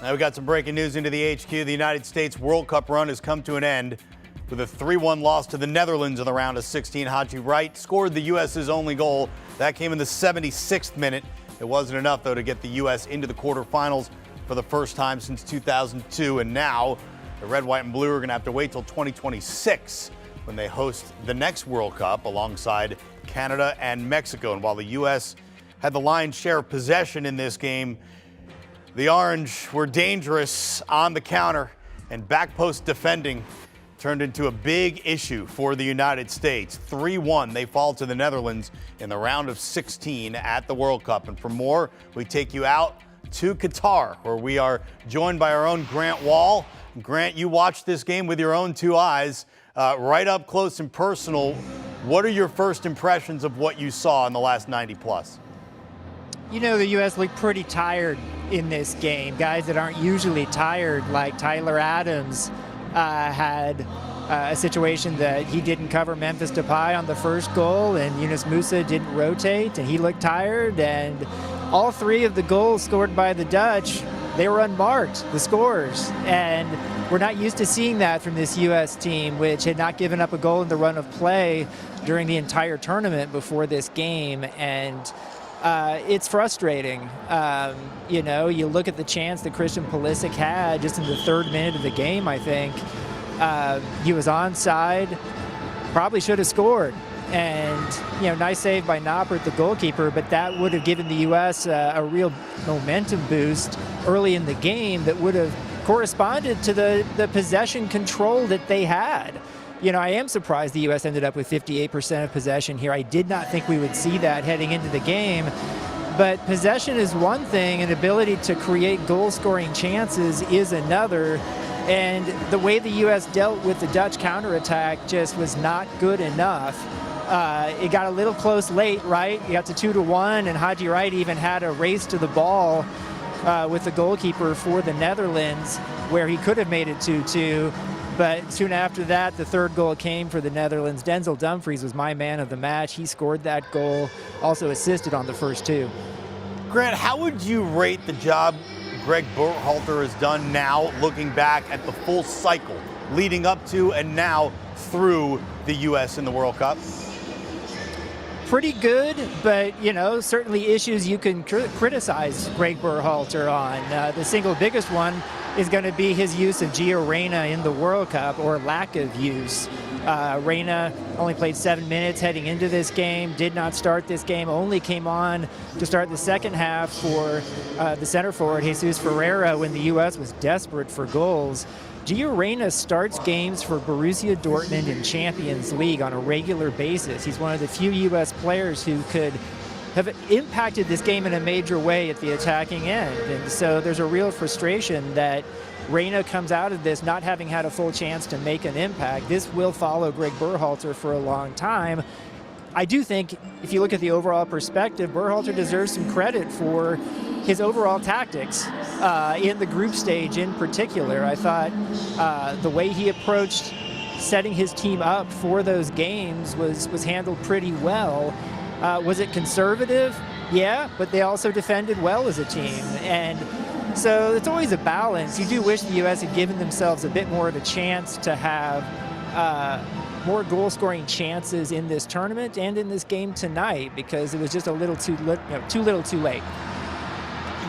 Now we got some breaking news into the HQ. The United States World Cup run has come to an end with a 3-1 loss to the Netherlands in the round of 16. Haji Wright scored the U.S.'s only goal. That came in the 76th minute. It wasn't enough, though, to get the U.S. into the quarterfinals for the first time since 2002. And now the red, white, and blue are going to have to wait till 2026 when they host the next World Cup alongside Canada and Mexico. And while the U.S. had the lion's share of possession in this game, the Orange were dangerous on the counter, and back post defending turned into a big issue for the United States. 3-1, they fall to the Netherlands in the round of 16 at the World Cup. And for more, we take you out to Qatar, where we are joined by our own Grant Wahl. Grant, you watched this game with your own two eyes, right up close and personal. What are your first impressions of what you saw in the last 90 plus? You know, the U.S. looked pretty tired in this game. Guys that aren't usually tired, like Tyler Adams, had a situation that he didn't cover Memphis Depay on the first goal, and Yunus Musa didn't rotate, and he looked tired. And all three of the goals scored by the Dutch, they were unmarked, the scores. And we're not used to seeing that from this U.S. team, which had not given up a goal in the run of play during the entire tournament before this game. And it's frustrating. You know, you look at the chance that Christian Pulisic had just in the 3rd minute of the game, I think. He was onside, probably should have scored. And, you know, nice save by Noppert, the goalkeeper, but that would have given the U.S. A real momentum boost early in the game that would have corresponded to the possession control that they had. You know, I am surprised the U.S. ended up with 58% of possession here. I did not think we would see that heading into the game. But possession is one thing, and ability to create goal-scoring chances is another. And the way the U.S. dealt with the Dutch counterattack just was not good enough. It got a little close late, right? You got to 2-1, and Haji Wright even had a race to the ball with the goalkeeper for the Netherlands, where he could have made it 2-2. But soon after that, the 3rd goal came for the Netherlands. Denzel Dumfries was my man of the match. He scored that goal, also assisted on the first 2. Grant, how would you rate the job Greg Berhalter has done now, looking back at the full cycle leading up to and now through the U.S. in the World Cup? Pretty good, but, you know, certainly issues you can criticize Greg Berhalter on. The single biggest one is going to be his use of Gio Reyna in the World Cup, or lack of use. Reyna only played 7 minutes heading into this game, did not start this game, only came on to start the second half for the center forward, Jesus Ferreira, when the U.S. was desperate for goals. Gio Reyna starts games for Borussia Dortmund in Champions League on a regular basis. He's one of the few U.S. players who could have impacted this game in a major way at the attacking end. And so there's a real frustration that Reyna comes out of this not having had a full chance to make an impact. This will follow Greg Berhalter for a long time. I do think, if you look at the overall perspective, Berhalter deserves some credit for his overall tactics in the group stage in particular. I thought the way he approached setting his team up for those games was handled pretty well. Was it conservative? Yeah, but they also defended well as a team. And so it's always a balance. You do wish the U.S. had given themselves a bit more of a chance to have more goal-scoring chances in this tournament and in this game tonight, because it was just a little too little too late.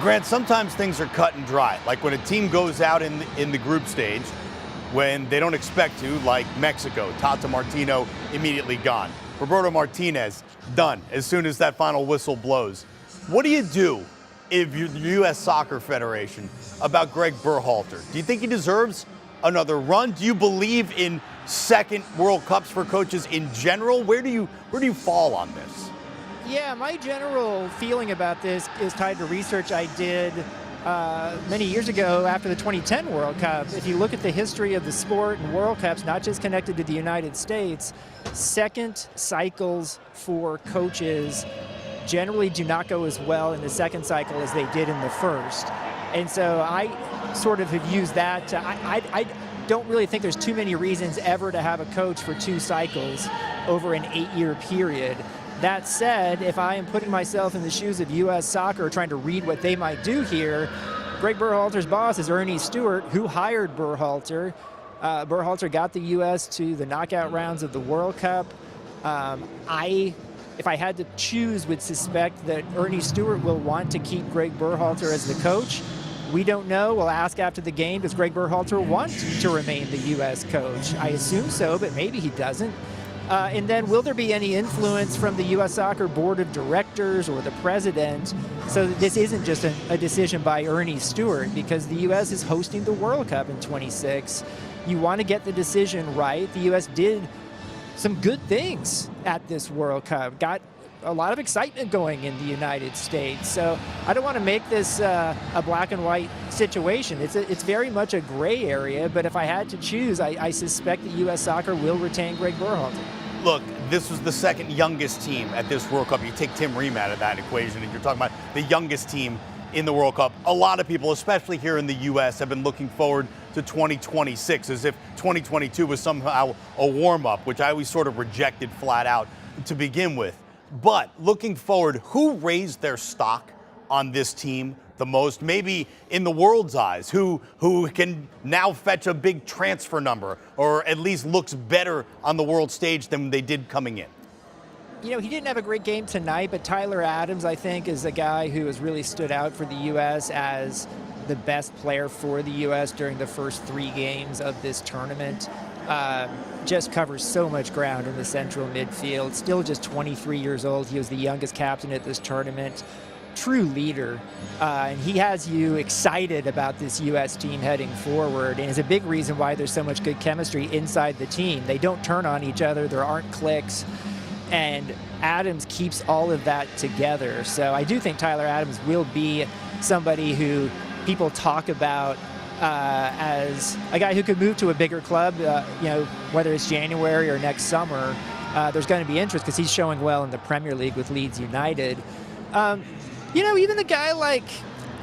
Grant, sometimes things are cut and dry, like when a team goes out in the group stage when they don't expect to, like Mexico. Tata Martino immediately gone. Roberto Martinez done as soon as that final whistle blows. What do you do if you're the U.S. Soccer Federation about Greg Berhalter? Do you think he deserves another run? Do you believe in second World Cups for coaches in general? Where do you fall on this? Yeah, my general feeling about this is tied to research I did many years ago after the 2010 World Cup. If you look at the history of the sport and World Cups, not just connected to the United States, second cycles for coaches generally do not go as well in the second cycle as they did in the first. And so I sort of have used that to, I don't really think there's too many reasons ever to have a coach for 2 cycles over an 8-year period. That said, if I am putting myself in the shoes of U.S. Soccer trying to read what they might do here, Greg Berhalter's boss is Ernie Stewart, who hired Berhalter. Berhalter got the U.S. to the knockout rounds of the World Cup. If I had to choose, would suspect that Ernie Stewart will want to keep Greg Berhalter as the coach. We don't know. We'll ask after the game, does Greg Berhalter want to remain the U.S. coach? I assume so, but maybe he doesn't. And then will there be any influence from the U.S. Soccer Board of Directors or the president so that this isn't just a decision by Ernie Stewart, because the U.S. is hosting the World Cup in 26. You want to get the decision right. The U.S. did some good things at this World Cup, got a lot of excitement going in the United States. So I don't want to make this a black and white situation. It's very much a gray area, but if I had to choose, I suspect that U.S. Soccer will retain Greg Berhalter. Look, this was the second youngest team at this World Cup. You take Tim Ream out of that equation, and you're talking about the youngest team in the World Cup. A lot of people, especially here in the U.S., have been looking forward to 2026 as if 2022 was somehow a warm-up, which I always sort of rejected flat out to begin with. But looking forward, who raised their stock on this team the most, maybe in the world's eyes, who can now fetch a big transfer number or at least looks better on the world stage than they did coming in? You know, he didn't have a great game tonight, but Tyler Adams, I think, is a guy who has really stood out for the U.S. as the best player for the U.S. during the first 3 games of this tournament. Just covers so much ground in the central midfield. Still just 23 years old. He was the youngest captain at this tournament. True leader. And he has you excited about this U.S. team heading forward, and is a big reason why there's so much good chemistry inside the team. They don't turn on each other. There aren't cliques. And Adams keeps all of that together. So I do think Tyler Adams will be somebody who people talk about as a guy who could move to a bigger club, you know, whether it's January or next summer. There's going to be interest because he's showing well in the Premier League with Leeds United. You know, even a guy like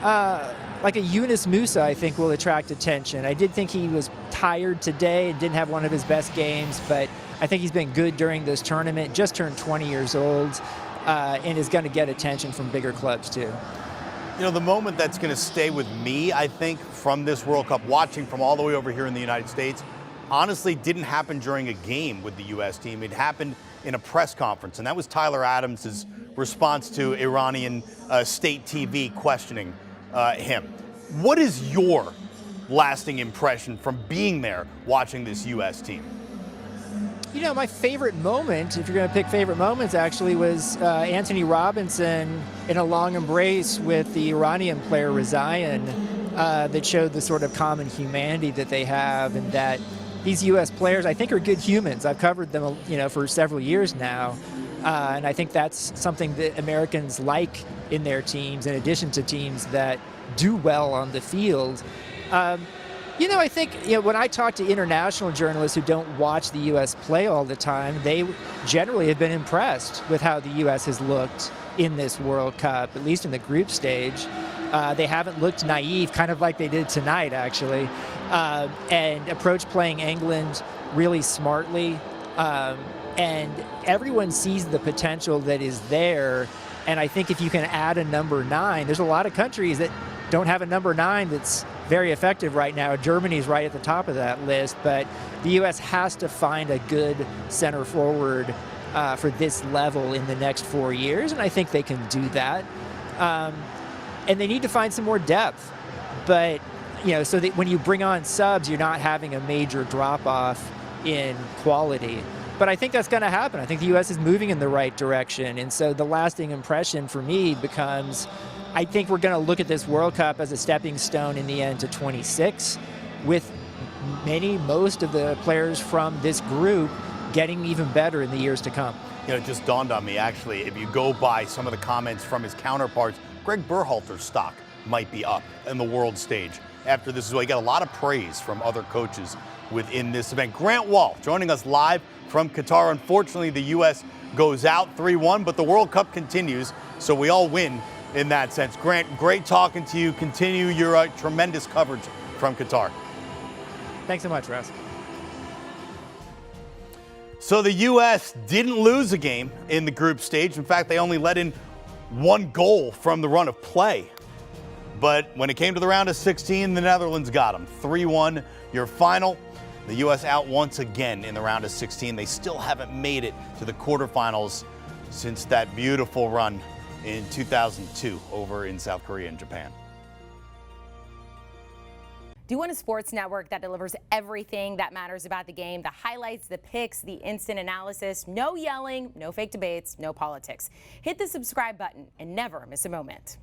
a Yunus Musa, I think, will attract attention. I did think he was tired today and didn't have one of his best games, but I think he's been good during this tournament. Just turned 20 years old and is going to get attention from bigger clubs too. You know, the moment that's going to stay with me, I think, from this World Cup, watching from all the way over here in the United States, honestly didn't happen during a game with the U.S. team. It happened in a press conference, and that was Tyler Adams' response to Iranian state TV questioning him. What is your lasting impression from being there watching this U.S. team? You know, my favorite moment, if you're going to pick favorite moments, actually, was Anthony Robinson in a long embrace with the Iranian player Rezaian that showed the sort of common humanity that they have, and that these U.S. players, I think, are good humans. I've covered them, you know, for several years now, and I think that's something that Americans like in their teams, in addition to teams that do well on the field. You know, I think, you know, when I talk to international journalists who don't watch the U.S. play all the time, they generally have been impressed with how the U.S. has looked in this World Cup, at least in the group stage. They haven't looked naive, kind of like they did tonight, actually, and approached playing England really smartly. And everyone sees the potential that is there. And I think if you can add a number 9, there's a lot of countries that don't have a number 9 that's very effective right now. Germany's right at the top of that list, but the U.S. has to find a good center forward for this level in the next 4 years, and I think they can do that. And they need to find some more depth, but you know, so that when you bring on subs, you're not having a major drop-off in quality. But I think that's going to happen. I think the U.S. is moving in the right direction, and so the lasting impression for me becomes, I think we're going to look at this World Cup as a stepping stone in the end to 26, with most of the players from this group getting even better in the years to come. You know, it just dawned on me, actually, if you go by some of the comments from his counterparts, Greg Berhalter's stock might be up in the world stage after this as well. He got a lot of praise from other coaches within this event. Grant Wahl joining us live from Qatar. Unfortunately, the U.S. goes out 3-1, but the World Cup continues, so we all win in that sense. Grant, great talking to you. Continue your tremendous coverage from Qatar. Thanks so much, Russ. So the U.S. didn't lose a game in the group stage. In fact, they only let in 1 goal from the run of play. but when it came to the round of 16, the Netherlands got them 3-1. Your final, the U.S. out once again in the round of 16. They still haven't made it to the quarterfinals since that beautiful run in 2002 over in South Korea and Japan. Do you want a sports network that delivers everything that matters about the game? The highlights, the picks, the instant analysis, no yelling, no fake debates, no politics. Hit the subscribe button and never miss a moment.